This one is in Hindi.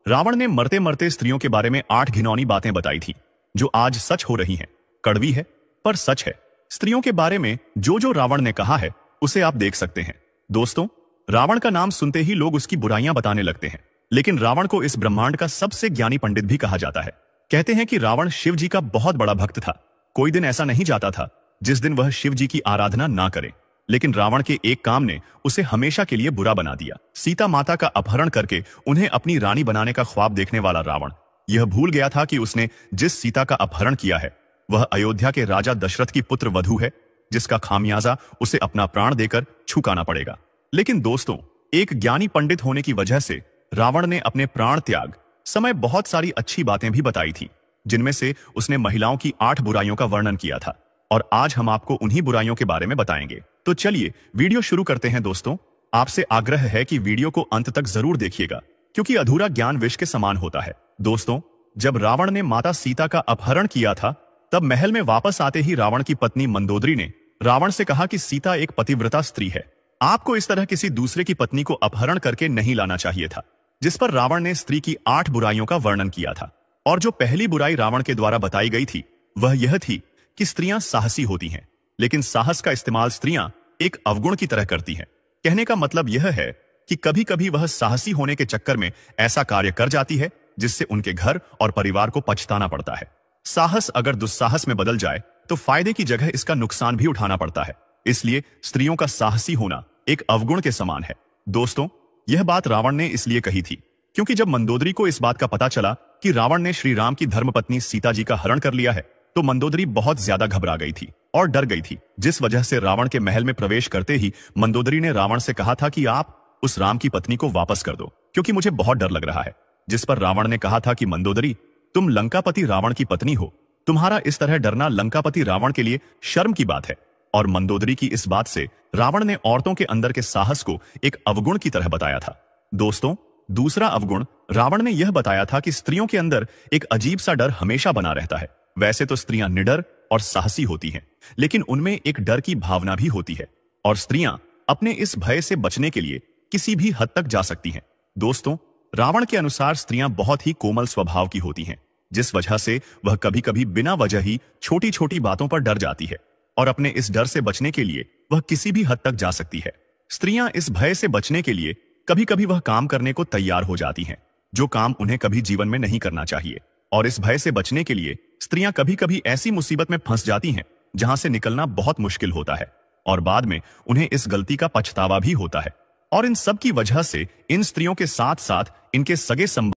रावण ने मरते मरते स्त्रियों के बारे में 8 घिनौनी बातें बताई थी, जो आज सच हो रही हैं। कड़वी है, पर सच है। स्त्रियों के बारे में जो जो रावण ने कहा है, उसे आप देख सकते हैं। दोस्तों, रावण का नाम सुनते ही लोग उसकी बुराइयां बताने लगते हैं, लेकिन रावण को इस ब्रह्मांड का सबसे ज्ञानी पंडित भी कहा जाता है। कहते हैं कि रावण शिव जी का बहुत बड़ा भक्त था। कोई दिन ऐसा नहीं जाता था जिस दिन वह शिव जी की आराधना ना करे। लेकिन रावण के एक काम ने उसे हमेशा के लिए बुरा बना दिया। सीता माता का अपहरण करके उन्हें अपनी रानी बनाने का ख्वाब देखने वाला रावण यह भूल गया था कि उसने जिस सीता का अपहरण किया है, वह अयोध्या के राजा दशरथ की पुत्र वधू है, जिसका खामियाजा उसे अपना प्राण देकर चुकाना पड़ेगा। लेकिन दोस्तों, एक ज्ञानी पंडित होने की वजह से रावण ने अपने प्राण त्याग समय बहुत सारी अच्छी बातें भी बताई थी, जिनमें से उसने महिलाओं की 8 बुराइयों का वर्णन किया था। और आज हम आपको उन्हीं बुराइयों के बारे में बताएंगे। तो चलिए वीडियो शुरू करते हैं। दोस्तों, आपसे आग्रह है कि वीडियो को अंत तक जरूर देखिएगा, क्योंकि अधूरा ज्ञान विष के समान होता है। दोस्तों, जब रावण ने माता सीता का अपहरण किया था, तब महल में वापस आते ही रावण की पत्नी मंदोदरी ने रावण से कहा कि सीता एक पतिव्रता स्त्री है, आपको इस तरह किसी दूसरे की पत्नी को अपहरण करके नहीं लाना चाहिए था। जिस पर रावण ने स्त्री की 8 बुराइयों का वर्णन किया था। और जो पहली बुराई रावण के द्वारा बताई गई थी, वह यह थी कि स्त्रियां साहसी होती हैं, लेकिन साहस का इस्तेमाल स्त्रियां एक अवगुण की तरह करती हैं। कहने का मतलब यह है कि कभी कभी वह साहसी होने के चक्कर में ऐसा कार्य कर जाती है जिससे उनके घर और परिवार को पछताना पड़ता है। साहस अगर दुस्साहस में बदल जाए तो फायदे की जगह इसका नुकसान भी उठाना पड़ता है। इसलिए स्त्रियों का साहसी होना एक अवगुण के समान है। दोस्तों, यह बात रावण ने इसलिए कही थी क्योंकि जब मंदोदरी को इस बात का पता चला कि रावण ने श्री राम की धर्मपत्नी सीता जी का हरण कर लिया है, तो मंदोदरी बहुत ज्यादा घबरा गई थी और डर गई थी, जिस वजह से रावण के महल में प्रवेश करते ही मंदोदरी ने रावण से कहा था कि आप उस राम की पत्नी को वापस कर दो, क्योंकि मुझे बहुत डर लग रहा है। जिस पर रावण ने कहा था कि मंदोदरी, तुम लंकापति रावण की पत्नी हो, तुम्हारा इस तरह डरना लंकापति रावण के लिए शर्म की बात है। और मंदोदरी की इस बात से रावण ने औरतों के अंदर के साहस को एक अवगुण की तरह बताया था। दोस्तों, दूसरा अवगुण रावण ने यह बताया था कि स्त्रियों के अंदर एक अजीब सा डर हमेशा बना रहता है। वैसे तो स्त्रियां निडर और साहसी होती हैं, लेकिन उनमें एक डर की भावना भी होती है, और स्त्रियां अपने इस भय से बचने के लिए किसी भी हद तक जा सकती हैं। दोस्तों, रावण के अनुसार स्त्रियां बहुत ही कोमल स्वभाव की होती हैं, जिस वजह से वह कभी कभी बिना वजह ही छोटी छोटी बातों पर डर जाती है, और अपने इस डर से बचने के लिए वह किसी भी हद तक जा सकती है। स्त्रियां इस भय से बचने के लिए कभी कभी वह काम करने को तैयार हो जाती हैं, जो काम उन्हें कभी जीवन में नहीं करना चाहिए। और इस भय से बचने के लिए स्त्रियां कभी कभी ऐसी मुसीबत में फंस जाती हैं जहां से निकलना बहुत मुश्किल होता है, और बाद में उन्हें इस गलती का पछतावा भी होता है। और इन सब की वजह से इन स्त्रियों के साथ साथ इनके सगे संबंध